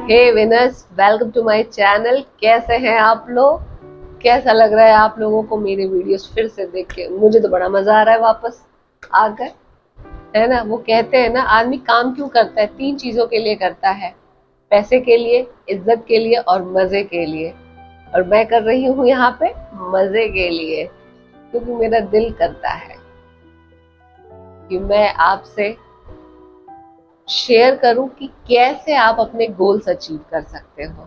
Hey winners, welcome to my channel. कैसे हैं आप लोग? कैसा लग रहा है आप लोगों को मेरे वीडियोस फिर से देख के? मुझे तो बड़ा मजा आ रहा है वापस आकर, है ना। वो कहते हैं ना, आदमी काम क्यों करता है? 3 चीजों के लिए करता है, पैसे के लिए, इज्जत के लिए और मजे के लिए। और मैं कर रही हूँ यहाँ पे मजे के लिए, क्योंकि मेरा दिल करता है कि मैं आपसे शेयर करूं कि कैसे आप अपने गोल्स अचीव कर सकते हो।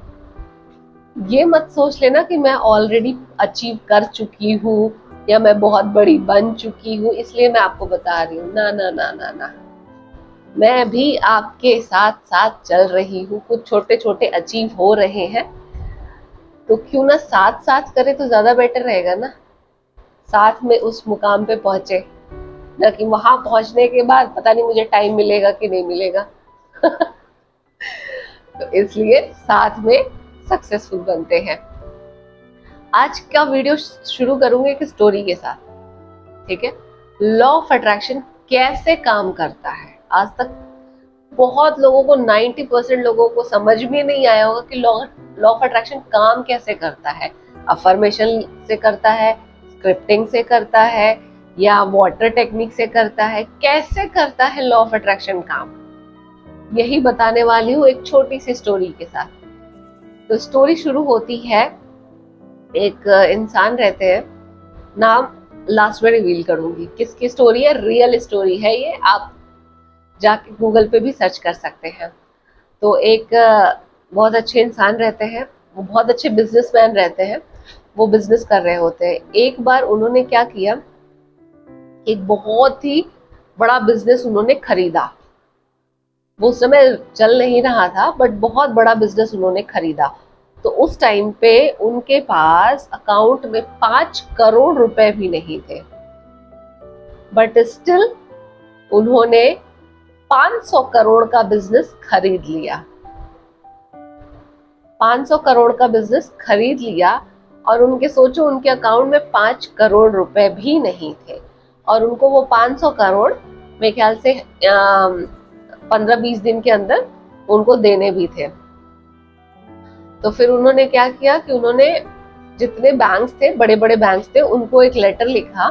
ये मत सोच लेना कि मैं ऑलरेडी अचीव कर चुकी हूँ या मैं बहुत बड़ी बन चुकी हूँ इसलिए मैं आपको बता रही हूँ। ना ना ना ना ना, मैं भी आपके साथ साथ चल रही हूँ। कुछ छोटे छोटे अचीव हो रहे हैं, तो क्यों ना साथ साथ करें तो ज्यादा बेटर रहेगा ना। साथ में उस मुकाम पे पहुंचे, ना कि वहां पहुंचने के बाद पता नहीं मुझे टाइम मिलेगा कि नहीं मिलेगा। तो इसलिए साथ में सक्सेसफुल बनते हैं। आज का वीडियो शुरू करूंगी एक स्टोरी के साथ, ठीक है। लॉ ऑफ अट्रैक्शन कैसे काम करता है, आज तक बहुत लोगों को 90% लोगों को समझ में नहीं आया होगा कि लॉ ऑफ अट्रैक्शन काम कैसे करता है। अफर्मेशन से करता है, स्क्रिप्टिंग से करता है, या वाटर टेक्निक से करता है, कैसे करता है लॉ ऑफ अट्रैक्शन काम, यही बताने वाली हूँ एक छोटी सी स्टोरी के साथ। तो स्टोरी शुरू होती है, एक इंसान रहते हैं, नाम लास्ट में रिवील करूंगी। किसकी स्टोरी है? रियल स्टोरी है ये, आप जाके गूगल पे भी सर्च कर सकते हैं। तो एक बहुत अच्छे इंसान रहते हैं, वो बहुत अच्छे बिजनेसमैन रहते हैं। वो बिजनेस कर रहे होते हैं। एक बार उन्होंने क्या किया, एक बहुत ही बड़ा बिजनेस उन्होंने खरीदा। वो उस समय चल नहीं रहा था, बट बहुत बड़ा बिजनेस उन्होंने खरीदा। तो उस टाइम पे उनके पास अकाउंट में 5 करोड़ रुपए भी नहीं थे, बट स्टिल उन्होंने 500 करोड़ का बिजनेस खरीद लिया। 500 करोड़ का बिजनेस खरीद लिया, और उनके सोचो, उनके अकाउंट में 5 करोड़ रुपए भी नहीं थे, और उनको वो 500 करोड़ मेरे ख्याल से 15-20 दिन के अंदर उनको देने भी थे। तो फिर उन्होंने क्या किया कि उन्होंने जितने बैंक्स थे, बड़े बड़े बैंक्स थे, उनको एक लेटर लिखा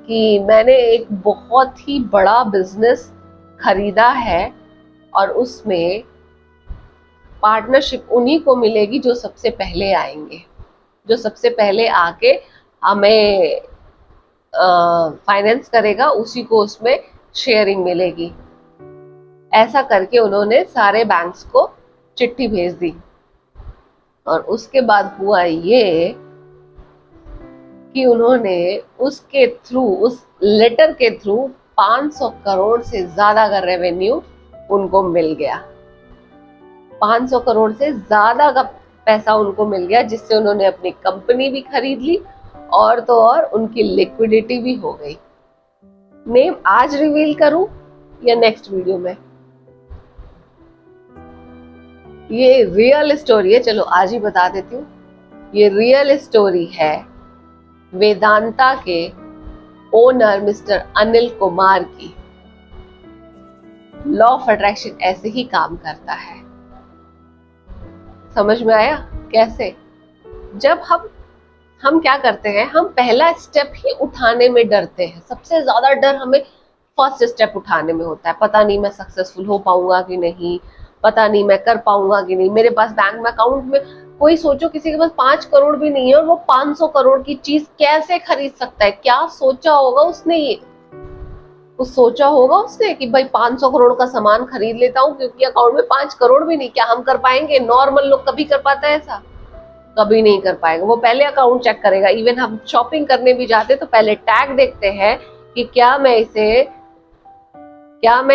कि मैंने एक बहुत ही बड़ा बिजनेस खरीदा है, और उसमें पार्टनरशिप उन्हीं को मिलेगी जो सबसे पहले आएंगे, जो सबसे पहले आके हमें फाइनेंस करेगा, उसी को उसमें शेयरिंग मिलेगी। ऐसा करके उन्होंने सारे बैंक्स को चिट्ठी भेज दी। और उसके बाद हुआ ये कि उन्होंने उसके थ्रू, उस लेटर के थ्रू 500 करोड़ से ज्यादा का रेवेन्यू उनको मिल गया। 500 करोड़ से ज्यादा का पैसा उनको मिल गया, जिससे उन्होंने अपनी कंपनी भी खरीद ली, और तो और उनकी लिक्विडिटी भी हो गई। नेम आज रिवील करूं या नेक्स्ट वीडियो में? ये रियल स्टोरी है, चलो आज ही बता देती हूँ। ये रियल स्टोरी है वेदांता के ओनर मिस्टर अनिल कुमार की। लॉ ऑफ अट्रैक्शन ऐसे ही काम करता है। समझ में आया कैसे? जब हम क्या करते हैं, हम पहला स्टेप ही उठाने में डरते हैं। सबसे ज्यादा डर हमें फर्स्ट स्टेप उठाने में होता है। पता नहीं मैं सक्सेसफुल हो पाऊंगा कि नहीं, पता नहीं मैं कर पाऊंगा कि नहीं, मेरे पास बैंक में अकाउंट में, कोई सोचो किसी के पास 5 करोड़ भी नहीं है और वो 500 करोड़ की चीज कैसे खरीद सकता है? क्या सोचा होगा उसने? ये कुछ सोचा होगा उसने कि भाई 500 करोड़ का सामान खरीद लेता हूँ क्योंकि अकाउंट में 5 करोड़ भी नहीं। क्या हम कर पाएंगे? नॉर्मल लोग कभी कर पाता है ऐसा? कभी नहीं कर पाएगा। वो पहले अकाउंट चेक करेगा। इवन हम शॉपिंग करने भी जाते तो पहले टैग देखते हैं कि क्या मैं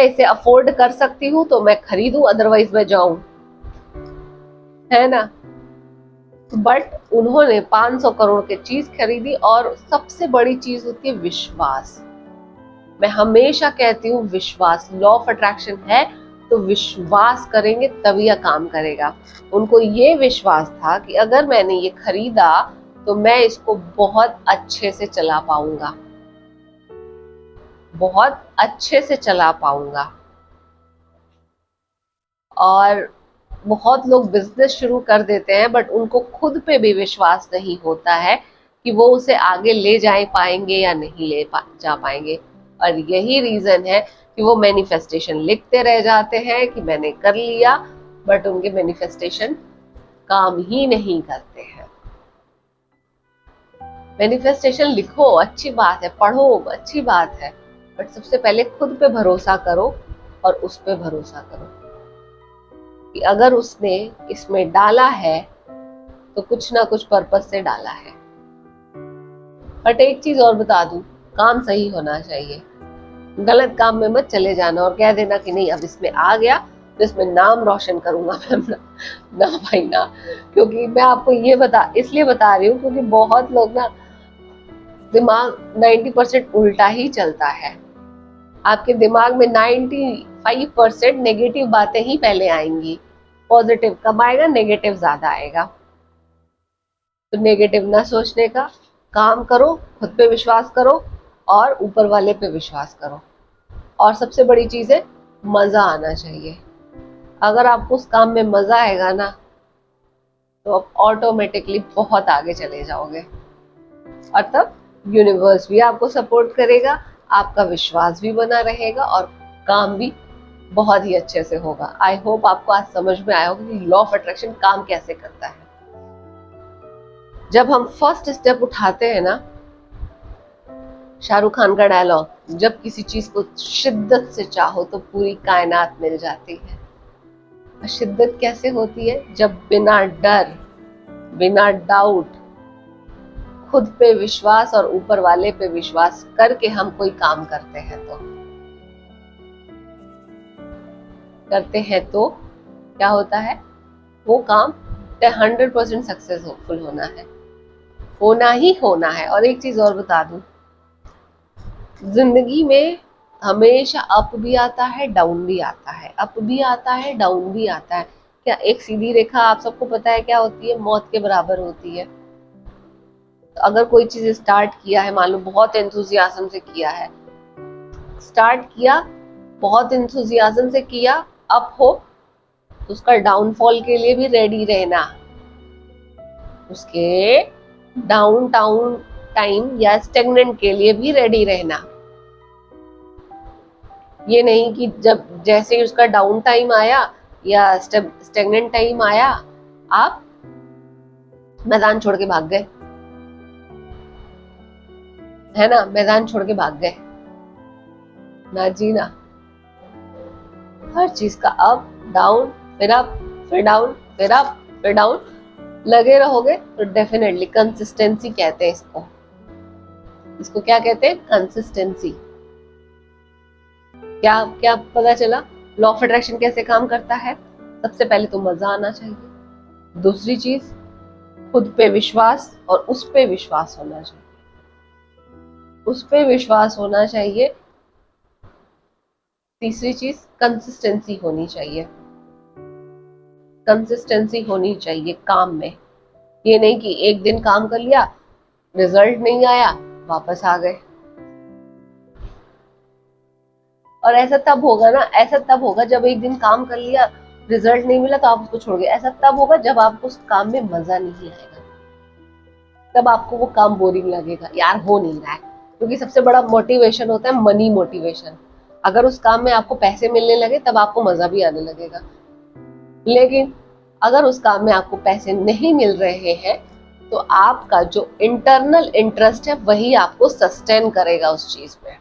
इसे अफोर्ड कर सकती हूँ तो मैं खरीदूं, अदरवाइज मैं जाऊं, है ना। बट उन्होंने 500 करोड़ की चीज खरीदी। और सबसे बड़ी चीज होती है विश्वास। मैं हमेशा कहती हूँ विश्वास। लॉ ऑफ अट्रैक्शन है तो विश्वास करेंगे तभी यह काम करेगा। उनको ये विश्वास था कि अगर मैंने ये खरीदा तो मैं इसको बहुत अच्छे से चला पाऊंगा, बहुत अच्छे से चला पाऊंगा। और बहुत लोग बिजनेस शुरू कर देते हैं बट उनको खुद पे भी विश्वास नहीं होता है कि वो उसे आगे ले जा पाएंगे या नहीं जा पाएंगे। और यही रीजन है कि वो मैनिफेस्टेशन लिखते रह जाते हैं कि मैंने कर लिया, बट उनके मैनिफेस्टेशन काम ही नहीं करते हैं। मैनिफेस्टेशन लिखो, अच्छी बात है, पढ़ो, अच्छी बात है, बट सबसे पहले खुद पे भरोसा करो और उस पे भरोसा करो कि अगर उसने इसमें डाला है तो कुछ ना कुछ पर्पस से डाला है। बट एक चीज और बता दूं, काम सही होना चाहिए। गलत काम में मत चले जाना और कह देना कि नहीं अब इसमें आ गया तो इसमें नाम रोशन करूंगा मैम। ना भाई ना, क्योंकि मैं आपको ये इसलिए बता रही हूँ क्योंकि बहुत लोग ना दिमाग 90% उल्टा ही चलता है। आपके दिमाग में 95% नेगेटिव बातें ही पहले आएंगी, पॉजिटिव कम आएगा, नेगेटिव ज्यादा आएगा। तो नेगेटिव ना सोचने का, काम करो, खुद पे विश्वास करो और ऊपर वाले पे विश्वास करो। और सबसे बड़ी चीज है मजा आना चाहिए। अगर आपको उस काम में मजा आएगा ना तो आप ऑटोमेटिकली बहुत आगे चले जाओगे और तब यूनिवर्स भी आपको सपोर्ट करेगा, आपका विश्वास भी बना रहेगा और काम भी बहुत ही अच्छे से होगा। आई होप आपको आज समझ में आया होगा कि लॉ ऑफ अट्रैक्शन काम कैसे करता है। जब हम फर्स्ट स्टेप उठाते हैं ना, शाहरुख खान का डायलॉग, जब किसी चीज को शिद्दत से चाहो तो पूरी कायनात मिल जाती है। शिद्दत कैसे होती है? जब बिना डर, बिना डाउट, खुद पे विश्वास और ऊपर वाले पे विश्वास करके हम कोई काम करते हैं तो क्या होता है? वो काम 100% सक्सेसफुल होना ही होना है। और एक चीज और बता दूं, जिंदगी में हमेशा अप भी आता है, डाउन भी आता है, अप भी आता है, डाउन भी आता है। क्या एक सीधी रेखा आप सबको पता है क्या होती है? मौत के बराबर होती है। तो अगर कोई चीज स्टार्ट किया है, मान लो बहुत एंथुजियाज्म से किया है, स्टार्ट किया, बहुत एंथुजियाज्म से किया, अप हो तो उसका डाउनफॉल के लिए भी रेडी रहना, उसके डाउन टाइम या स्टेगनेंट के लिए भी रेडी रहना। ये नहीं कि जब जैसे ही उसका डाउन टाइम आया या स्टेगनेंट टाइम आया आप मैदान छोड़ के भाग गए, है ना? मैदान छोड़ के भाग गए ना जी ना। हर चीज का अप डाउन, फिर अप, फिर डाउन, फिर अप, फिर डाउन लगे रहोगे तो डेफिनेटली कंसिस्टेंसी कहते हैं इसको क्या कहते हैं? कंसिस्टेंसी। क्या क्या पता चला लॉ ऑफ अट्रैक्शन कैसे काम करता है? सबसे पहले तो मजा आना चाहिए, दूसरी चीज खुद पे विश्वास और उस पे विश्वास होना चाहिए, उस पे विश्वास होना चाहिए। तीसरी चीज कंसिस्टेंसी होनी चाहिए, कंसिस्टेंसी होनी चाहिए काम में। ये नहीं कि एक दिन काम कर लिया, रिजल्ट नहीं आया, वापस आ गए। और ऐसा तब होगा ना, ऐसा तब होगा जब एक दिन काम कर लिया, रिजल्ट नहीं मिला तो आप उसको छोड़ गए। ऐसा तब होगा जब आपको उस काम में मजा नहीं आएगा, तब आपको वो काम बोरिंग लगेगा, यार हो नहीं रहा है। क्योंकि सबसे बड़ा मोटिवेशन होता है मनी मोटिवेशन। अगर उस काम में आपको पैसे मिलने लगे तब आपको मजा भी आने लगेगा। लेकिन अगर उस काम में आपको पैसे नहीं मिल रहे हैं तो आपका जो इंटरनल इंटरेस्ट है वही आपको सस्टेन करेगा उस चीज में।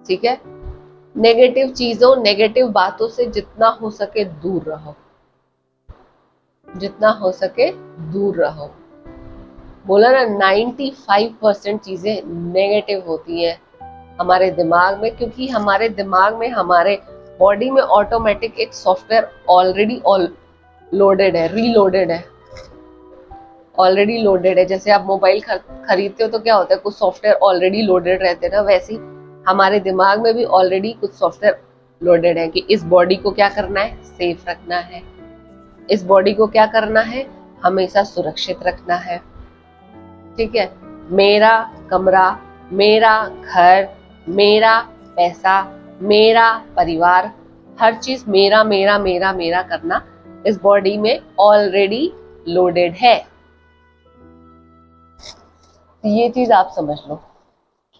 ठीक है? नेगेटिव चीजों, नेगेटिव बातों से जितना हो सके दूर रहो, जितना हो सके दूर रहो। बोला ना 95% चीजें नेगेटिव होती हैं हमारे दिमाग में, क्योंकि हमारे दिमाग में, हमारे बॉडी में ऑटोमेटिक एक सॉफ्टवेयर ऑलरेडी लोडेड है, रीलोडेड है, ऑलरेडी लोडेड है। जैसे आप मोबाइल खरीदते हो तो क्या होता है, कुछ सॉफ्टवेयर ऑलरेडी लोडेड रहते हैं ना, वैसे ही हमारे दिमाग में भी ऑलरेडी कुछ सॉफ्टवेयर लोडेड है कि इस बॉडी को क्या करना है? सेफ रखना है। इस बॉडी को क्या करना है? हमेशा सुरक्षित रखना है। ठीक है? मेरा कमरा, मेरा घर, मेरा पैसा, मेरा परिवार, हर चीज मेरा मेरा मेरा मेरा करना इस बॉडी में ऑलरेडी लोडेड है। ये चीज आप समझ लो।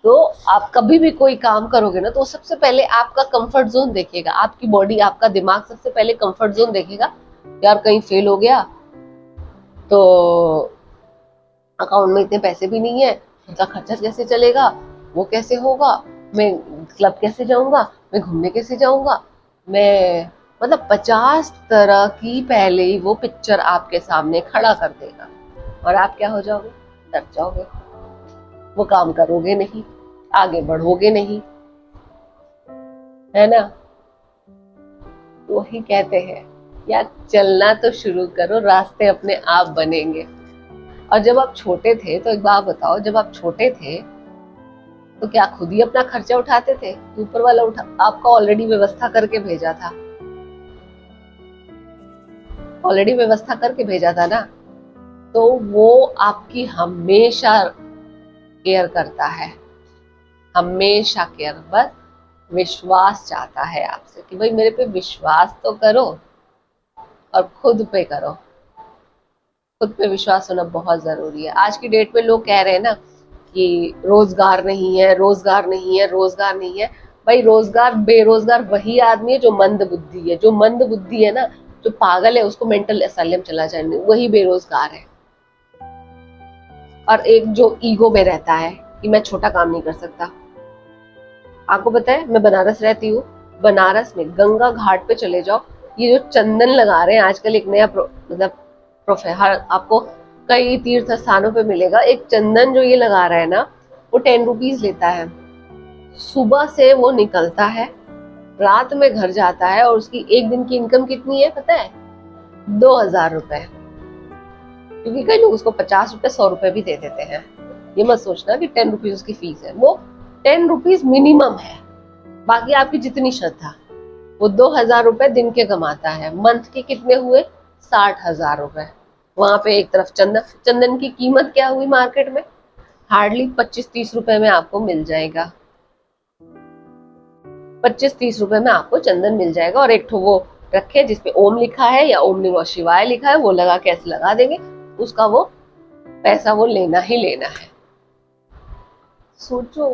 तो आप कभी भी कोई काम करोगे ना, तो सबसे पहले आपका कंफर्ट जोन देखेगा, आपकी बॉडी, आपका दिमाग सबसे पहले कंफर्ट जोन देखेगा। यार कहीं फेल हो गया तो अकाउंट में इतने पैसे भी नहीं है, उनका खर्चा कैसे चलेगा, वो कैसे होगा, मैं क्लब कैसे जाऊंगा, मैं घूमने कैसे जाऊंगा, मैं मतलब 50 तरह की पहले ही वो पिक्चर आपके सामने खड़ा कर देगा। और आप क्या हो जाओगे, डर जाओगे, वो काम करोगे नहीं, आगे बढ़ोगे नहीं, है ना। वही कहते हैं यार, चलना तो शुरू करो, रास्ते अपने आप बनेंगे। और जब आप छोटे थे, तो एक बात बताओ, जब आप छोटे थे तो क्या खुद ही अपना खर्चा उठाते थे? ऊपर वाला आपका ऑलरेडी व्यवस्था करके भेजा था, ऑलरेडी व्यवस्था करके भेजा था ना। तो वो आपकी हमेशा केयर करता है, हमेशा केयर। बस विश्वास चाहता है आपसे कि भाई मेरे पे विश्वास तो करो और खुद पे करो। खुद पे विश्वास होना बहुत जरूरी है। आज की डेट में लोग कह रहे हैं ना कि रोजगार नहीं है, रोजगार नहीं है, रोजगार नहीं है। भाई रोजगार, बेरोजगार वही आदमी है जो मंद बुद्धि है। जो मंद बुद्धि है ना, जो पागल है, उसको मेंटल असाइलम चला जाए, वही बेरोजगार है। और एक जो ईगो में रहता है कि मैं छोटा काम नहीं कर सकता। आपको पता है, मैं बनारस रहती हूँ, बनारस में गंगा घाट पे चले जाओ, ये जो चंदन लगा रहे हैं आजकल, एक नया मतलब हर आपको कई तीर्थ स्थानों पे मिलेगा। एक चंदन जो ये लगा रहा है ना, वो 10 रुपीज लेता है। सुबह से वो निकलता है, रात में घर जाता है, और उसकी एक दिन की इनकम कितनी है पता है? 2000 रुपए। क्योंकि कई लोग उसको 50 रुपए 100 रुपए भी दे देते हैं। ये मत सोचना कि 10 रुपीज उसकी फीस है, वो 10 रुपीज मिनिमम है। बाकी आपकी जितनी श्रद्धा। वो 2000 रुपए दिन के कमाता है। मंथ के कितने हुए? 60,000 रुपए। वहां पे एक तरफ चंदन, चंदन की कीमत क्या हुई मार्केट में? हार्डली 25-30 रुपए में आपको मिल जाएगा। 25-30 रुपए में आपको चंदन मिल जाएगा। और एक ठो वो रखे जिसपे ओम लिखा है या ओम नमः शिवाय लिखा है, वो लगा के ऐसे लगा देंगे, उसका वो पैसा वो लेना ही लेना है। सोचो,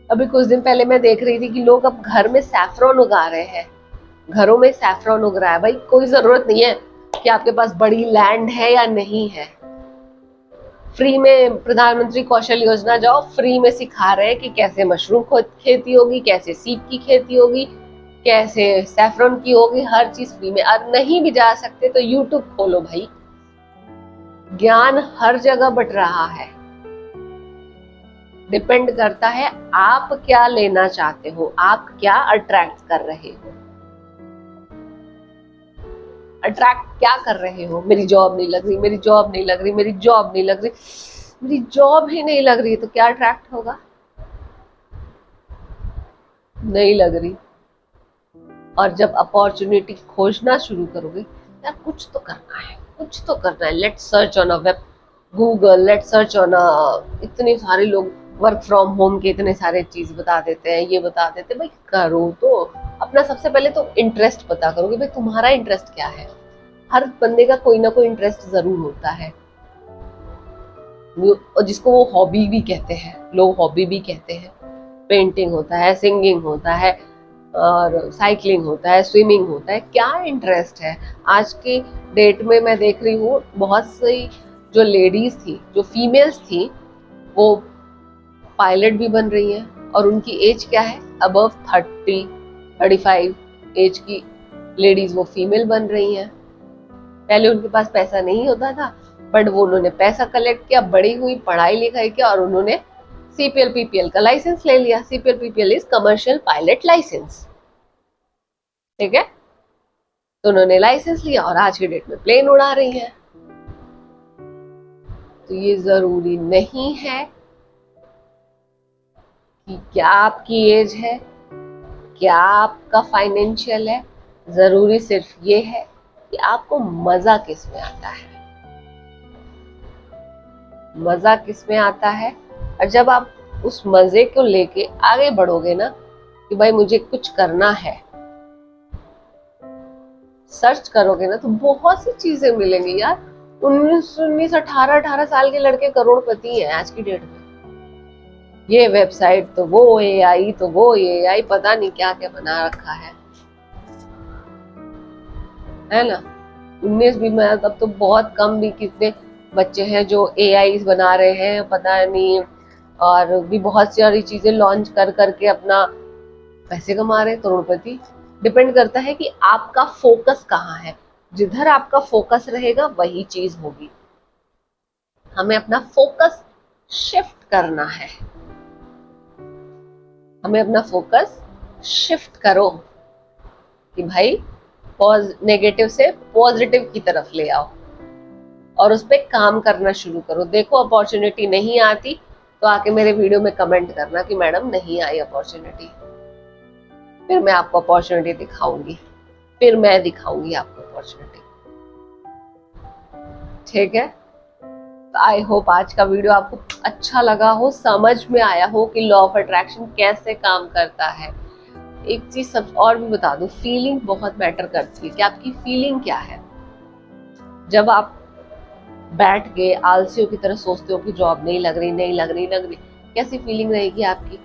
अभी कुछ दिन पहले मैं देख रही थी कि लोग अब घर में सैफरॉन उगा रहे हैं। घरों में सैफरॉन उग रहा है। भाई कोई जरूरत नहीं है कि आपके पास बड़ी लैंड है या नहीं है। फ्री में प्रधानमंत्री कौशल योजना जाओ, फ्री में सिखा रहे हैं कि कैसे मशरूम खेती होगी, कैसे सीप की खेती होगी, कैसे सैफरॉन की होगी, हर चीज फ्री में। और नहीं भी जा सकते तो यूट्यूब खोलो भाई, ज्ञान हर जगह बट रहा है। डिपेंड करता है आप क्या लेना चाहते हो, आप क्या अट्रैक्ट कर रहे हो। अट्रैक्ट क्या कर रहे हो? मेरी जॉब नहीं लग रही, मेरी जॉब नहीं लग रही, मेरी जॉब नहीं लग रही, मेरी जॉब ही नहीं लग रही, तो क्या अट्रैक्ट होगा? नहीं लग रही। और जब अपॉर्चुनिटी खोजना शुरू करोगे, यार कुछ तो करना है, कुछ तो करना है, let's search on a web Google, let's search on a, इतने सारे लोग वर्क फ्रॉम होम के इतने सारे चीज बता देते हैं, ये बता देते हैं। भाई करो तो। अपना सबसे पहले तो इंटरेस्ट पता करो कि भाई तुम्हारा इंटरेस्ट क्या है। हर बंदे का कोई ना कोई इंटरेस्ट जरूर होता है, और जिसको वो हॉबी भी कहते हैं, लोग हॉबी भी कहते हैं। पेंटिंग होता है, सिंगिंग होता है, और साइकिलिंग होता है, स्विमिंग होता है। क्या इंटरेस्ट है? आज की डेट में मैं देख रही हूँ बहुत सी जो लेडीज थी, जो फीमेल्स थी, वो पायलट भी बन रही हैं। और उनकी एज क्या है? अबव 30-35 एज की लेडीज वो फीमेल बन रही हैं। पहले उनके पास पैसा नहीं होता था, बट वो उन्होंने पैसा कलेक्ट किया, बड़ी हुई, पढ़ाई लिखाई किया, और उन्होंने सीपीएल पीपीएल का लाइसेंस ले लिया। CPL PPL is commercial pilot licence, ठीक है। तो उन्होंने लाइसेंस लिया और आज की डेट में प्लेन उड़ा रही हैं। तो ये जरूरी नहीं है कि क्या आपकी एज है, क्या आपका फाइनेंशियल है। जरूरी सिर्फ ये है कि आपको मजा किस में आता है, मजा किस में आता है। और जब आप उस मजे को लेके आगे बढ़ोगे ना, कि भाई मुझे कुछ करना है, सर्च करोगे ना तो बहुत सी चीजें मिलेंगी यार। 19 18 साल के लड़के करोड़पति हैं आज की डेट में। ये वेबसाइट तो वो एआई, तो वो एआई, पता नहीं क्या क्या बना रखा है ना। 19 भी में अब तो बहुत कम भी कितने बच्चे हैं जो एआई बना रहे हैं, पता नहीं। और भी बहुत सारी चीजें लॉन्च कर करके अपना पैसे कमा रहे हैं, करोड़पति। डिपेंड करता है कि आपका फोकस कहाँ है। जिधर आपका फोकस रहेगा वही चीज होगी। हमें अपना फोकस शिफ्ट करना है। हमें अपना फोकस शिफ्ट करो कि भाई नेगेटिव से पॉजिटिव की तरफ ले आओ और उस पर काम करना शुरू करो। देखो अपॉर्चुनिटी नहीं आती तो आके मेरे वीडियो में कमेंट करना कि मैडम नहीं आई अपॉर्चुनिटी, फिर मैं आपको अपॉर्चुनिटी दिखाऊंगी, फिर मैं दिखाऊंगी आपको अपॉर्चुनिटी। ठीक है, तो आई होप आज का वीडियो आपको अच्छा लगा हो, समझ में आया हो कि लॉ ऑफ अट्रैक्शन कैसे काम करता है। एक चीज सब और भी बता दूं, फीलिंग बहुत मैटर करती है कि आपकी फीलिंग क्या है। जब आप बैठ के आलसियों की तरह सोचते हो कि जॉब नहीं लग रही, नहीं लग रही, लग रही, कैसी फीलिंग रहेगी आपकी।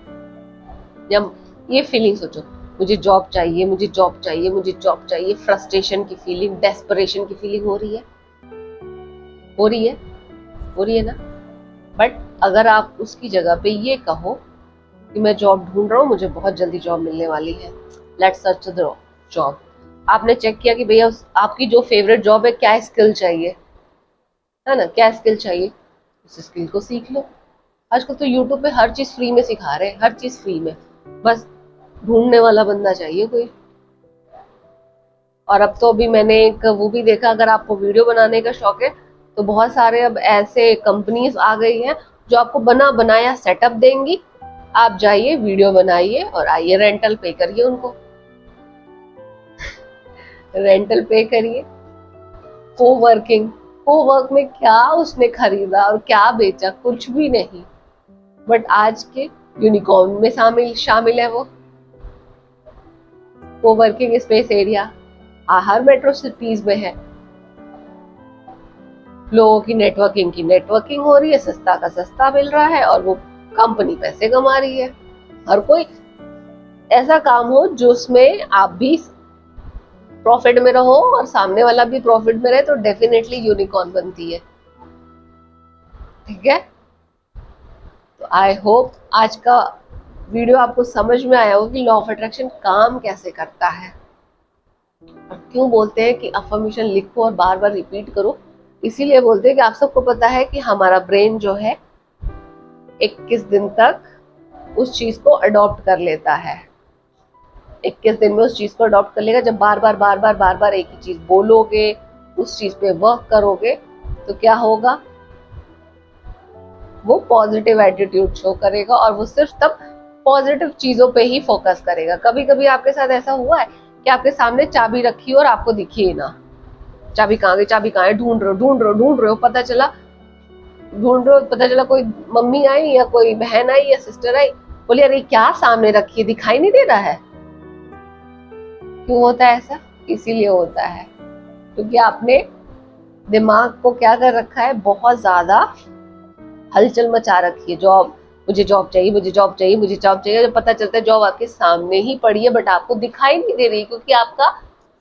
जब ये फीलिंग सोचो, मुझे जॉब चाहिए, मुझे जॉब चाहिए, मुझे जॉब चाहिए, फ्रस्ट्रेशन की फीलिंग, डेस्परेशन की फीलिंग हो रही है, हो रही है, हो रही है ना। बट अगर आप उसकी जगह पे ये कहो कि मैं जॉब ढूंढ रहा हूँ, मुझे बहुत जल्दी जॉब मिलने वाली है, लेट्स सर्च द जॉब। आपने चेक किया कि भैया आपकी जो फेवरेट जॉब है, क्या स्किल चाहिए, है ना, क्या स्किल चाहिए, उस स्किल को सीख लो। आजकल तो यूट्यूब पे हर चीज फ्री में सिखा रहे हैं, हर चीज फ्री में, बस ढूंढने वाला बंदा चाहिए कोई। और अब तो अभी मैंने एक वो भी देखा, अगर आपको वीडियो बनाने का शौक है तो बहुत सारे अब ऐसे कंपनीज आ गई हैं जो आपको बना बनाया सेटअप देंगी। आप जाइए, वीडियो बनाइए और आइए, रेंटल पे करिए उनको, रेंटल पे करिए। कोवर्किंग, कोवर्क में क्या उसने खरीदा और क्या बेचा, कुछ भी नहीं। बट आज के यूनिकॉर्न में शामिल है वो। कोवर्किंग स्पेस एरिया हर मेट्रो सिटीज में है। लोगों की नेटवर्किंग हो रही है, सस्ता का सस्ता मिल रहा है और वो कंपनी पैसे कमा रही है। हर कोई ऐसा काम हो जो उसमें आप भी प्रॉफिट में रहो और सामने वाला भी प्रॉफिट में रहे, तो डेफिनेटली यूनिकॉर्न बनती है। ठीक है, तो आई होप आज का वीडियो आपको समझ में आया हो कि लॉ ऑफ अट्रैक्शन काम कैसे करता है और क्यों बोलते हैं कि अफर्मेशन लिखो और बार बार रिपीट करो। इसीलिए बोलते हैं कि आप सबको पता है कि हमारा ब्रेन जो है 21 दिन तक उस चीज को अडॉप्ट कर लेता है। 21 दिन में उस चीज को अडॉप्ट कर लेगा। जब बार बार एक ही चीज बोलोगे, उस चीज पे वर्क करोगे, तो क्या होगा, वो पॉजिटिव एटीट्यूड शो करेगा और वो सिर्फ तब पॉजिटिव चीजों पे ही फोकस करेगा। कभी कभी आपके साथ ऐसा हुआ है कि आपके सामने चाबी रखी हो और आपको दिखी ना, चाबी कहाँ गई, चाबी कहाँ है, ढूंढ रहे हो, पता चला कोई मम्मी आई या कोई बहन आई या सिस्टर आई, बोली अरे क्या सामने रखी है, दिखाई नहीं दे रहा है। क्यों होता है ऐसा? इसीलिए होता है क्योंकि आपने दिमाग को क्या कर रखा है, बहुत ज्यादा हलचल मचा रखी है। जॉब, मुझे जॉब चाहिए, मुझे जॉब चाहिए, मुझे जॉब चाहिए। जब पता चलता है जॉब आपके सामने ही पड़ी है बट आपको दिखाई नहीं दे रही, क्योंकि आपका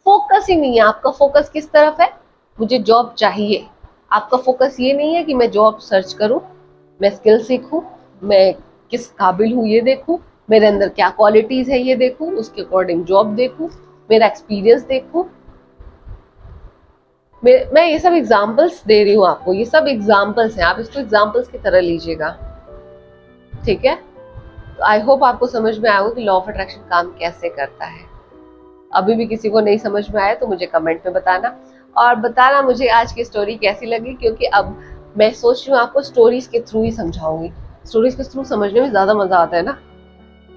फोकस ही नहीं है। आपका फोकस किस तरफ है, मुझे जॉब चाहिए। आपका फोकस ये नहीं है कि मैं जॉब सर्च करूं, मैं स्किल सीखूं, मैं किस काबिल हूं ये देखूं, मेरे अंदर क्या क्वालिटीज है ये देखूं, उसके अकॉर्डिंग जॉब देखूं, मेरा एक्सपीरियंस देखूं। मैं ये सब एग्जांपल्स दे रही हूँ आपको, ये सब एग्जांपल्स हैं, आप इसको एग्जांपल्स की तरह लीजिएगा। ठीक है, तो आई होप आपको समझ में आया हो कि लॉ ऑफ अट्रैक्शन काम कैसे करता है। अभी भी किसी को नहीं समझ में आया तो मुझे कमेंट में बताना, और बताना मुझे आज की स्टोरी कैसी लगी, क्योंकि अब मैं सोच रही हूँ आपको स्टोरीज के थ्रू ही समझाऊंगी। स्टोरीज के थ्रू समझने में ज्यादा मजा आता है ना।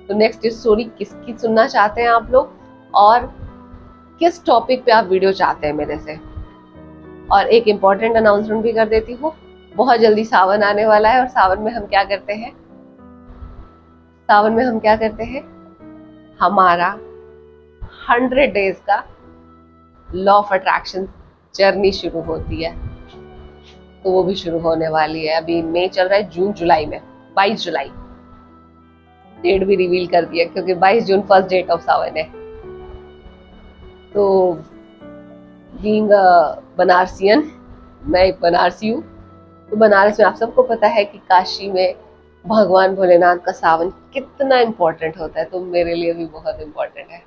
तो नेक्स्ट स्टोरी किसकी सुनना चाहते हैं आप लोग, और किस टॉपिक पे आप वीडियो चाहते हैं मेरे से। और एक इम्पॉर्टेंट अनाउंसमेंट भी कर देती हूँ, बहुत जल्दी सावन आने वाला है और सावन में हम क्या करते हैं, सावन में हम क्या करते हैं, हमारा 100 डेज का लॉ ऑफ अट्रैक्शन जर्नी शुरू होती है। तो वो भी शुरू होने वाली है। अभी मई चल रहा है, जून जुलाई में 22 जुलाई डेट भी रिवील कर दिया, क्योंकि 22 जून फर्स्ट डेट ऑफ सावन है। तो बीइंग बनारसियन, मैं एक बनारसी हूँ, तो बनारस में आप सबको पता है कि काशी में भगवान भोलेनाथ का सावन कितना इम्पोर्टेंट होता है, तो मेरे लिए भी बहुत इम्पोर्टेंट है।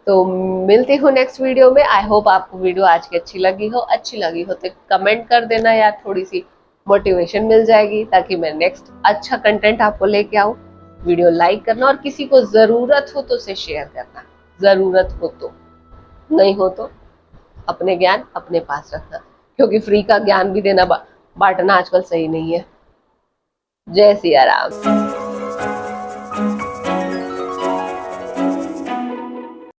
तो मिलती हूँ नेक्स्ट वीडियो में। आई होप आपको वीडियो आज की अच्छी लगी हो तो कमेंट कर देना यार, थोड़ी सी मोटिवेशन मिल जाएगी, ताकि मैं नेक्स्ट अच्छा कंटेंट आपको लेके आऊँ। वीडियो लाइक करना और किसी को जरूरत हो तो उसे शेयर करना, जरूरत हो तो, नहीं हो तो अपने ज्ञान अपने पास रखना, क्योंकि फ्री का ज्ञान भी देना बांटना आजकल सही नहीं है। जय सिया राम।